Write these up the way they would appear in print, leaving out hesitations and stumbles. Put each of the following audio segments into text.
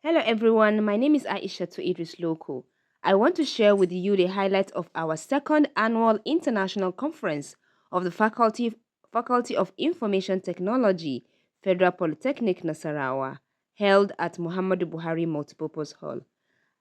Hello everyone, my name is Aisha to Idris Loco. I want to share with you the highlights of our second annual international conference of the Faculty of Information Technology, Federal Polytechnic Nasarawa, held at Muhammadu Buhari Multipurpose Hall.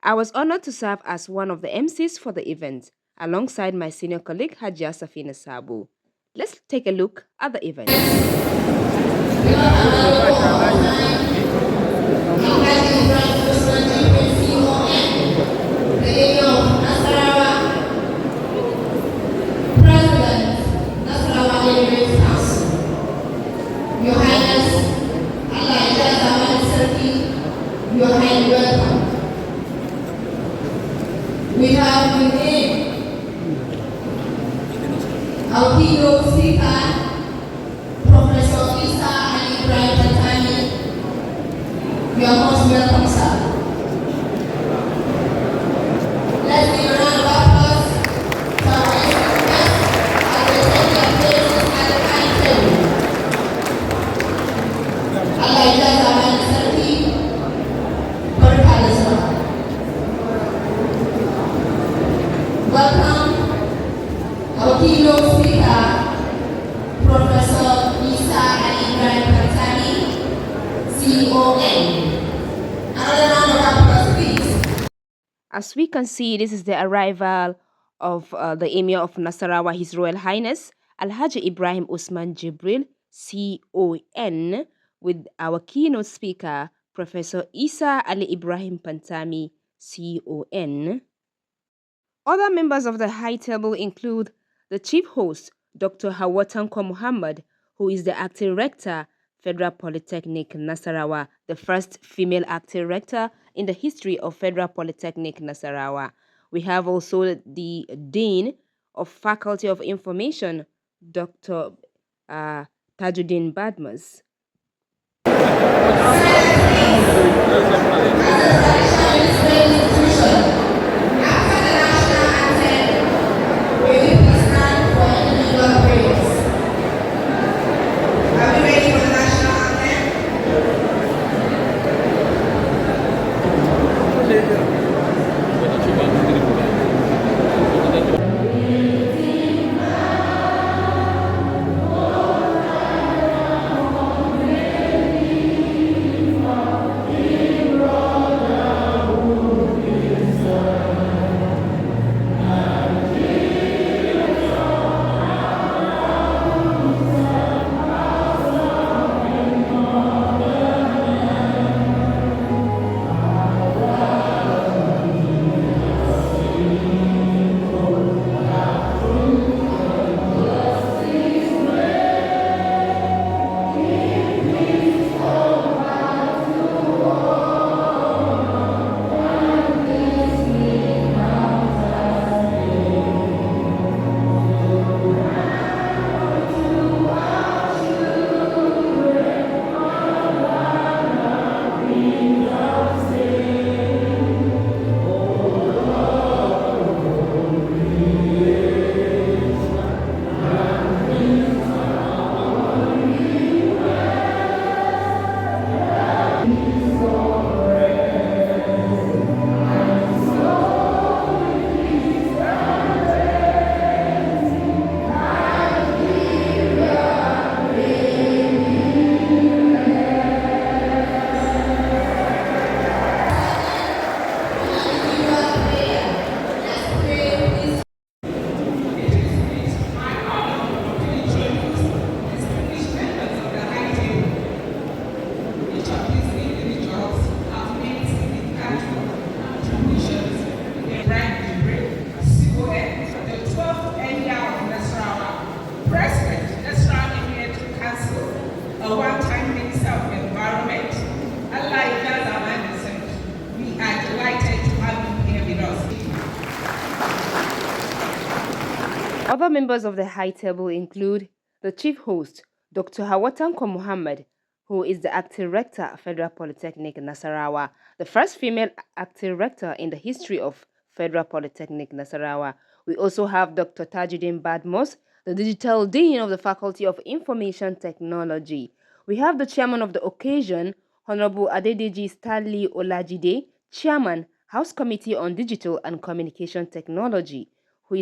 I was honored to serve as one of the MCs for the event, alongside my senior colleague Hajia Safina Sabu. Let's take a look at the event. Your Highness, Allah Zaman Serki, you are highly welcome. We have with him our keynote speaker, Professor Isa Ali Ibrahim Pantani. You are most welcome, sir. Let's give a round of applause for our speakers as they take their places at the kind table. Allah Zaman Serki, Berkalisma. Welcome our keynote speaker, Professor Isa Ali Ibrahim Pantani, CON. Another round of applause, please. As we can see, this is the arrival of the Emir of Nasarawa, His Royal Highness Alhaji Ibrahim Usman Jibril, CON, with our keynote speaker, Professor Isa Ali Ibrahim Pantami, CON. Other members of the high table include the chief host, Dr. Hawatanko Muhammad, who is the acting rector, Federal Polytechnic Nasarawa, the first female acting rector in the history of Federal Polytechnic Nasarawa. We have also the Dean of Faculty of Information, Dr. Tajuddin Badmus. Other members of the high table include the chief host, Dr. Hawatanko Muhammad, who is the acting rector of Federal Polytechnic Nasarawa, the first female acting rector in the history of Federal Polytechnic Nasarawa. We also have Dr. Tajuddin Badmos, the digital dean of the Faculty of Information Technology. We have the chairman of the occasion, Honorable Adedeji Stanley Olajide, Chairman, House Committee on Digital and Communication Technology, who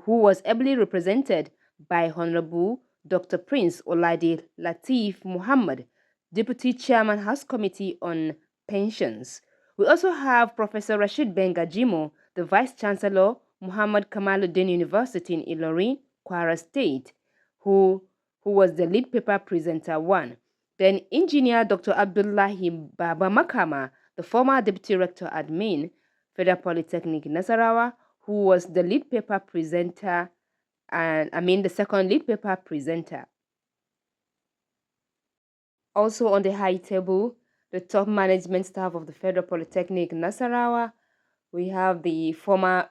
was ably represented by Honorable Dr. Prince Olade Latif Muhammad, Deputy Chairman, House Committee on Pensions. We also have Professor Rashid Bengajimo, the Vice Chancellor, Muhammad Kamaluddin University in Ilorin, Kwara State, who was the lead paper presenter one. Then Engineer Dr. Abdullahi Baba Makama, the former Deputy Rector Admin, Federal Polytechnic Nasarawa, who was the lead paper presenter, the second lead paper presenter. Also on the high table, the top management staff of the Federal Polytechnic Nasarawa, we have the former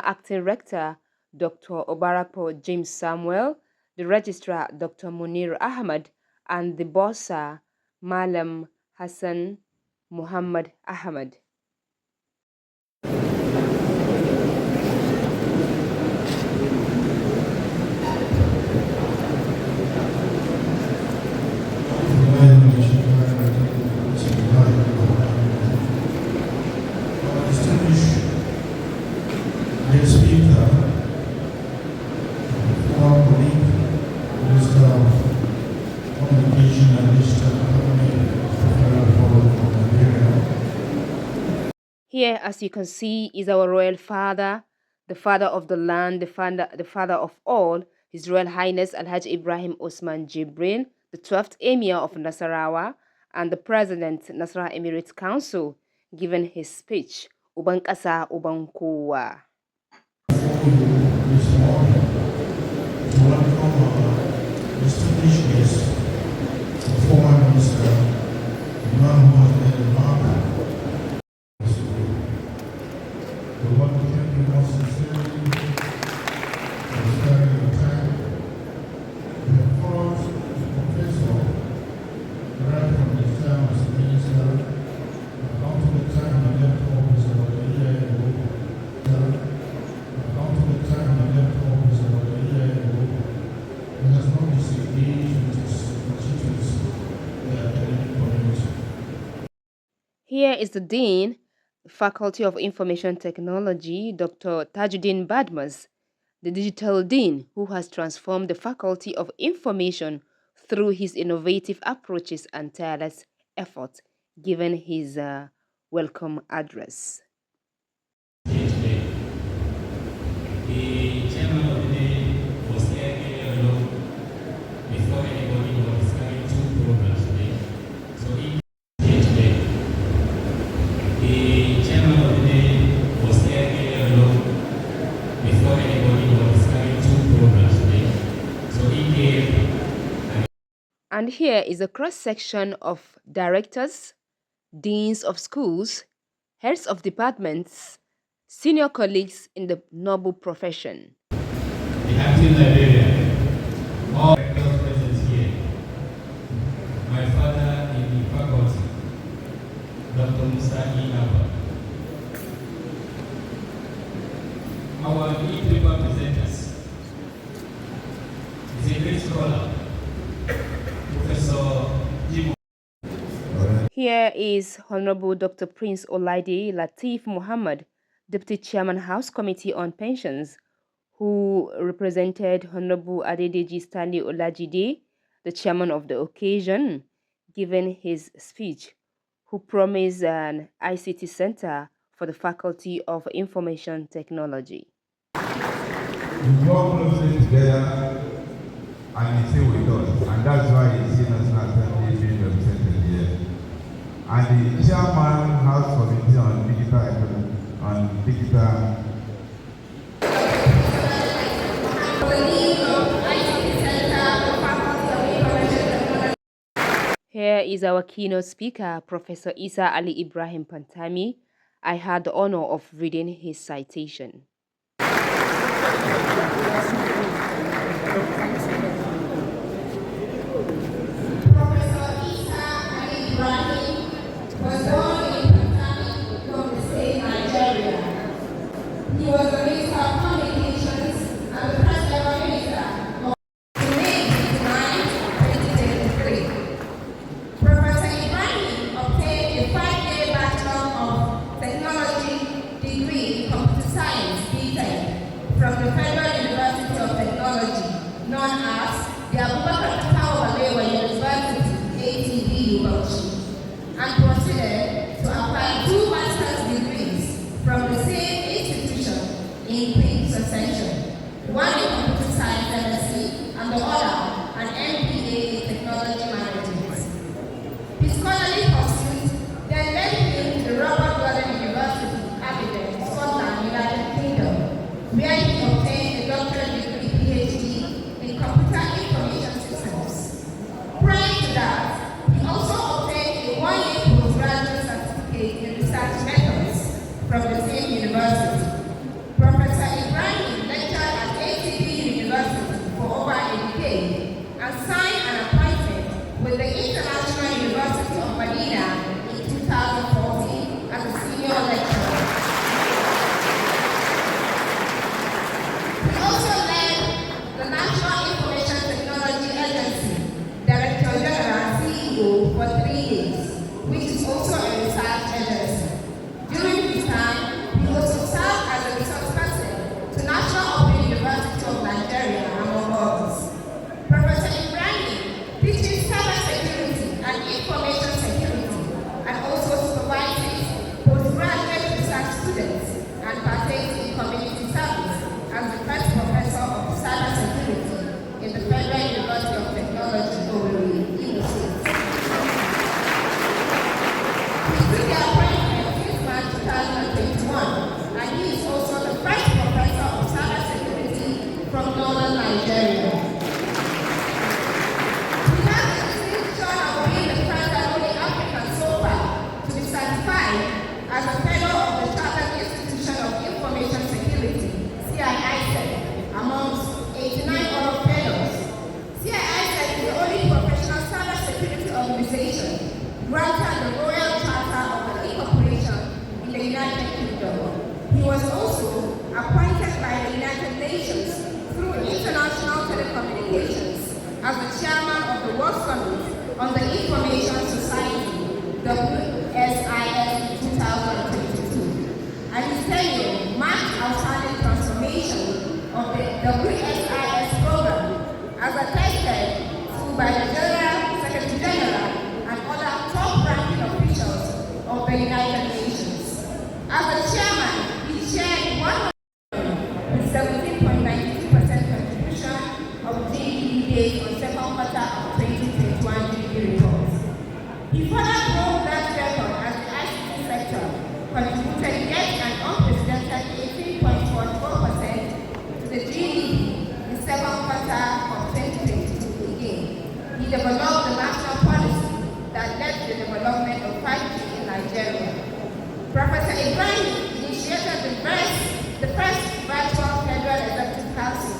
acting rector, Dr. Obarapo James Samuel, the registrar, Dr. Munir Ahmad, and the bossa, Malam Hassan Muhammad Ahmad. Here, as you can see, is our royal father, the father of the land, the father of all, His Royal Highness Alhaji Ibrahim Osman Jibril, the 12th Emir of Nasarawa, and the President, Nasarawa Emirates Council, giving his speech, Uban Kasa Uban Kowa. Here is the Dean, Faculty of Information Technology, Dr. Tajuddin Badmas, the Digital Dean, who has transformed the Faculty of Information through his innovative approaches and tireless effort, given his welcome address. The chairman of the day was there alone before anybody was carrying two programs today. So he today. The chairman of the day was there alone before anybody was carrying two programs today. So he gave. And here is a cross-section of directors, deans of schools, heads of departments, senior colleagues in the noble profession. The acting librarian, all rectors present here, my father in the faculty, Dr. Musa Inaba, our lead paper presenters, is a great scholar, Professor Jimo. Here is Honorable Dr. Prince Olaide Latif Muhammad, Deputy Chairman House Committee on Pensions, who represented Honorable Adedeji Stanley Olajide, the chairman of the occasion, giving his speech, who promised an ICT center for the Faculty of Information Technology. We work closely together and you stay with us, and that's why you see National Assembly being represented here. And the chairman House Committee on Digital. Here is our keynote speaker, Professor Isa Ali Ibrahim Pantami. I had the honor of reading his citation. in quick succession. One in computer science MSc and the other an MBA in technology management. His scholarly pursuits then led him to the Robert Gordon University, Aberdeen, Scotland, United Kingdom, where he obtained a doctorate degree PhD in computer information systems. Prior to that, he also obtained a one-year postgraduate certificate in research methods from the same university. Professor Ibrahim lectured at ATP University for over a decade and signed an appointment with the International University of Medina in 2014 as a senior lecturer. He also led the National Information Technology Agency, Director General CEO for 3 years, which is also a research agency. During his time, he also served as a resource person to National Open University of Nigeria, among others. Professor Ibrahim teaches cybersecurity and information security and also supervises postgraduate research students and partakes in community service as the first professor of cybersecurity in the Federal University of Technology, Owerri, Imo State. He took the appointment since March 2021, and he is also the first professor of cybersecurity from northern Nigeria. He has the distinction of being the first and only African so far to be certified as a fellow of the Chartered Institution of Information Security, CIISEC, amongst 89 other fellows. CIISEC is the only professional cybersecurity organization granted the Royal Charter of the Incorporation in the United Kingdom. He was also appointed by the United Nations through International Telecommunications as the chairman of the World Summit on the Information Society, WSIS in 2022. And his tenure marked outstanding transformation of the WSIS program as attested to by the Secretary General and other top-ranking officials of the United Nations. As the chairman, he shared one with 17.92% contribution of GDP based on second quarter of 2021 GDP reports. He further broke that record as the ICT sector contributed yet an unprecedented 18.44% to the GDP in second quarter of 2022 again. He developed the national policy that led to the development of 5G in Nigeria. Professor Ibrahim initiated the first virtual Federal Executive Council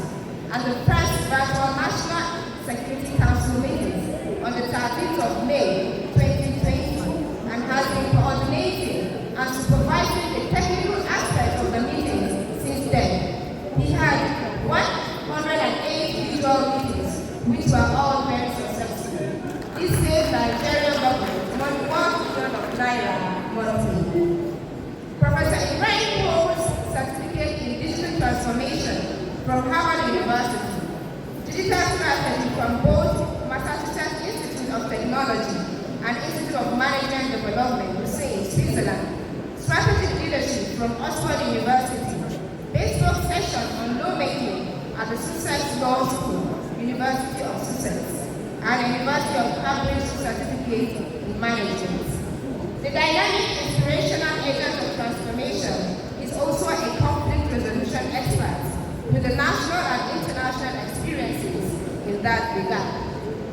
and the first virtual National Security Council meetings on the 13th of May 2020 and has been coordinating and supervising the technical aspects of the meetings since then. He had 108 visual meetings, which were all very successful. This saved Nigerian government money 1 billion of naira monthly. Professor Ibrahim holds certificate in digital transformation from Harvard University, digital strategy from both Massachusetts Institute of Technology and Institute of Management Development, Lucerne, Switzerland, strategic leadership from Oxford University, bespoke session on lawmaking at the Sussex Law School, University of Sussex, and the University of Cambridge Certificate in Management. The dynamic inspirational agent of transformation is also a conflict resolution expert with the national and international experiences in that regard.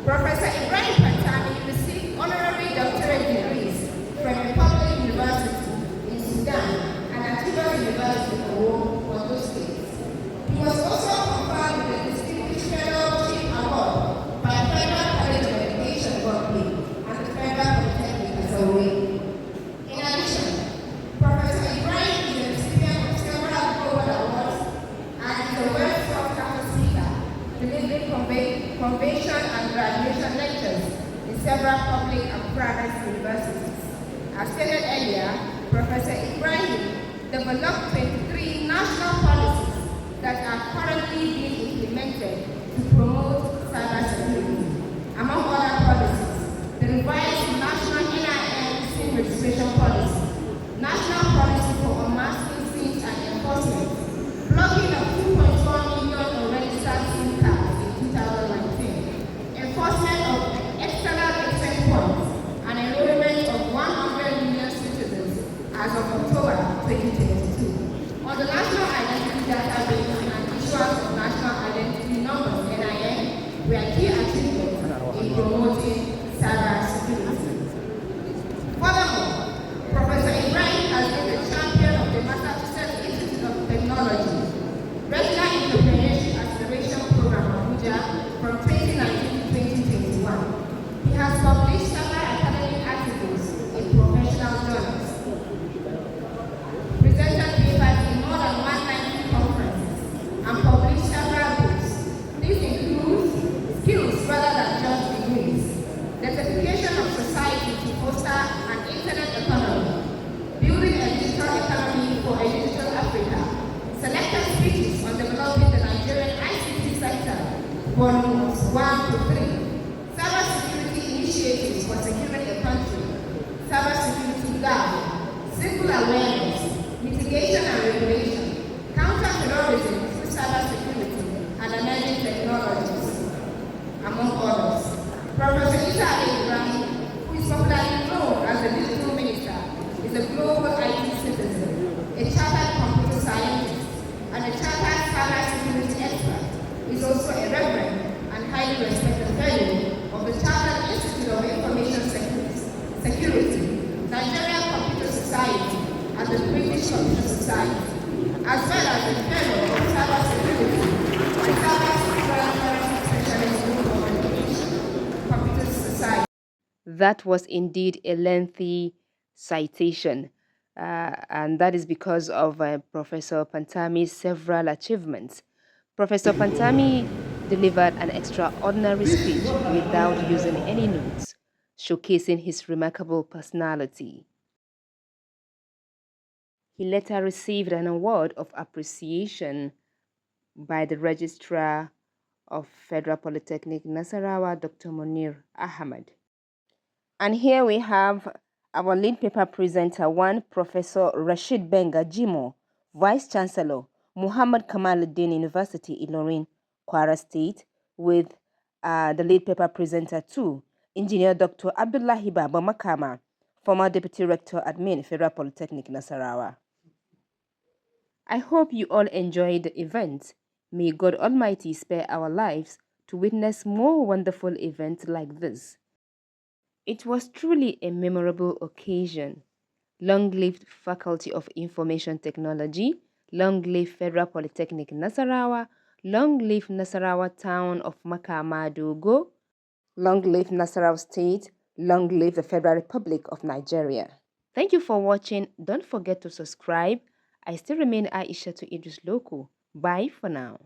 Professor Ibrahim Pantami received honorary doctorate degrees from Republic University in Sudan and Atiba University of Ondo State. He was also conferred with the Distinguished Fellowship Award by Federal College of Education, Berkeley, and the Federal Polytechnic as a way. In addition, Professor Ibrahim is a recipient of several global awards and is a well-sought campus speaker, delivering convention and graduation lectures in several public and private universities. As stated earlier, Professor Ibrahim developed 23 national policies that are currently being implemented to promote cybersecurity. Among other policies, the revised National NIN SIM registration policy, National Policy for Unmasking SIMs and Enforcement, volumes 1 to 3. Cybersecurity initiatives for securing the country. Cybersecurity gap. Simple awareness, mitigation and regulation, counter-terrorism through cybersecurity and emerging technologies, among others. Professor Ibrahim, who is popularly known as the digital minister, is a global IT citizen, a chartered computer scientist, and a chartered cybersecurity expert. He is also a reverend and highly respected fellow of the Chartered Institute of Information Security, Nigerian Computer Society, and the British Computer Society, as well as a fellow of cybersecurity and cybersecurity specialist group of the Computer Society. That was indeed a lengthy citation, and that is because of Professor Pantami's several achievements. Professor Pantami delivered an extraordinary speech without using any notes, showcasing his remarkable personality. He later received an award of appreciation by the Registrar of Federal Polytechnic Nasarawa, Dr. Munir Ahmad. And here we have our lead paper presenter 1, Professor Rashid Benga Jimo, Vice Chancellor, Muhammad Kamaluddin University, Ilorin, Kwara State, with the lead paper presenter 2, Engineer Dr. Abdullahi Baba Makama, former Deputy Rector Admin, Federal Polytechnic Nasarawa. I hope you all enjoyed the event. May God Almighty spare our lives to witness more wonderful events like this. It was truly a memorable occasion. Long live Faculty of Information Technology, long live Federal Polytechnic Nasarawa, long live Nasarawa Town of Makamadogo, long live Nasarawa State, long live the Federal Republic of Nigeria. Thank you for watching. Don't forget to subscribe. I still remain Aisha to Idris Loco. Bye for now.